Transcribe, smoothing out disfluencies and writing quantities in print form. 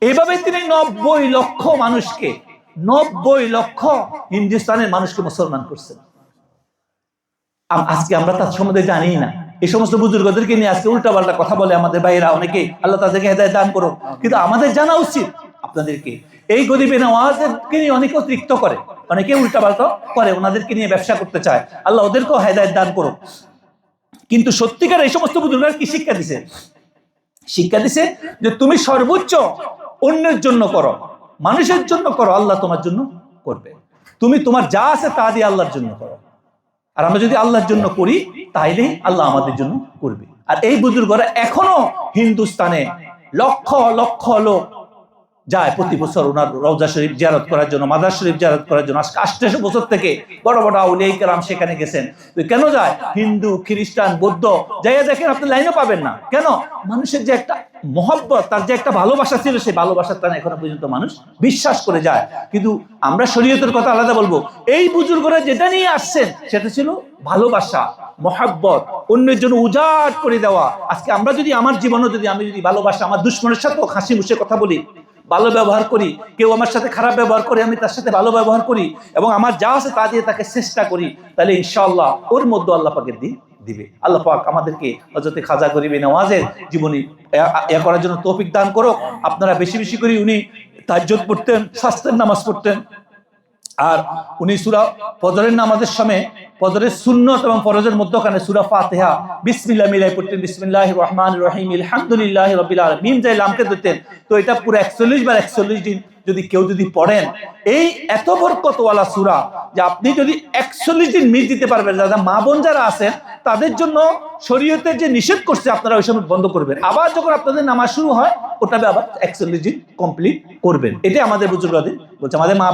এইভাবে তিনি 90 লক্ষ মানুষকে, 90 লক্ষ হিন্দুস্তানের মানুষকে মুসলমান করছেন। আজকে আমরা তার সম্বন্ধে জানি না। এই সমস্ত বুজুর্গদেরকে নিয়ে আজকে উল্টাপাল্টা কথা বলে আমাদের ভাইয়েরা অনেকেই, আল্লাহ তাদেরকে হেদায়েত দান করুন। কিন্তু আমাদের জানা উচিত আপনাদেরকে, এই গরিবে নওয়াজকে নিয়ে অনেকে অতিরিক্ত করে, অনেকে উল্টাপাল্টা করে, ওনাদেরকে নিয়ে ব্যবসা করতে চায়। আল্লাহ ওদেরকেও হেদায়েত দান করুন। কিন্তু সত্যিকার এই সমস্ত বুজুর্গরা কি শিক্ষা দিছে? শিক্ষা দিছে যে তুমি সর্বোচ্চ অন্যের জন্য করো, মানুষের জন্য করো, আল্লাহ তোমার জন্য করবে। তুমি তোমার যা আছে তা দিয়ে আল্লাহর জন্য করো। আর আমরা যদি আল্লাহর জন্য করি তাইলেই আল্লাহ আমাদের জন্য করবে। আর এই বুজুর্গরা এখনো হিন্দুস্তানে লক্ষ লক্ষ লোক যায় প্রতি বছর ওনার রওজা শরীফ জিয়ারত করার জন্য, মাদার শরীফ জিয়ারত করার জন্য। আজকে 800 বছর থেকে বড় বড় আউলিয়া কেরাম সেখানে গেছেন। তো কেন যায়? হিন্দু, খ্রিস্টান, বৌদ্ধ যাইয়া দেখেন, আপনি লাইনও পাবেন না। কেন? মানুষের যে একটা মহব্বত, তার যে একটা ভালোবাসা ছিল, সেই ভালোবাসার টানে এখনো পর্যন্ত মানুষ বিশ্বাস করে যায়। কিন্তু আমরা শরীয়তের কথা আলাদা বলবো। এই বুজুর্গরা যেটা নিয়ে আসছেন সেটা ছিল ভালোবাসা, মহব্বত, অন্যের জন্য উজাড় করে দেওয়া। আজকে আমরা যদি আমার জীবনে আমি যদি ভালোবাসা, আমার দুশ্মনের সাথেও হাসি মুখে কথা বলি, ভালো ব্যবহার করি, কেউ আমার সাথে খারাপ ব্যবহার করে আমি তার সাথে ভালো ব্যবহার করি, এবং আমার যা আছে তা দিয়ে তাকে চেষ্টা করি, তাহলে ইনশাআল্লাহ ওর মধ্যে আল্লাহ পাকের দিবে। আল্লাহ পাক আমাদেরকে হযরত খাজা গরিবে নওয়াজের জীবনী ইয়া করার জন্য তৌফিক দান করুক। আপনারা বেশি বেশি করে, উনি তাহাজ্জুদ পড়তেন, শাস্ত্রের নামাজ পড়তেন, আর উনি সূরা ফজরের নামাজের সময় ফজরের সুন্নত এবং ফরজের মধ্যখানে সূরা ফাতিহা বিসমিল্লাহ মিলাই পড়তেন। বিসমিল্লাহির রহমানির রহিম আলহামদুলিল্লাহি রাব্বিল আলামিন, মিম যাই লামকে দিতেন। তো এটা পুরো 41 বার 41 দিন যদি কেউ পড়েন, এই এত বরকতওয়ালা সূরা যে আপনি যদি 41 দিন মিস দিতে পারবেন, যারা মা বোন যারা আছেন তাদের জন্য শরীয়তে যে নিষেধ করছে আপনারা ওই সময় বন্ধ করবেন। আবার যখন আপনাদের নামাজ শুরু হয় ওটা আবার 41 দিন কমপ্লিট করবেন। এটা আমাদের বুজুর্গদের বলছে। আমাদের মা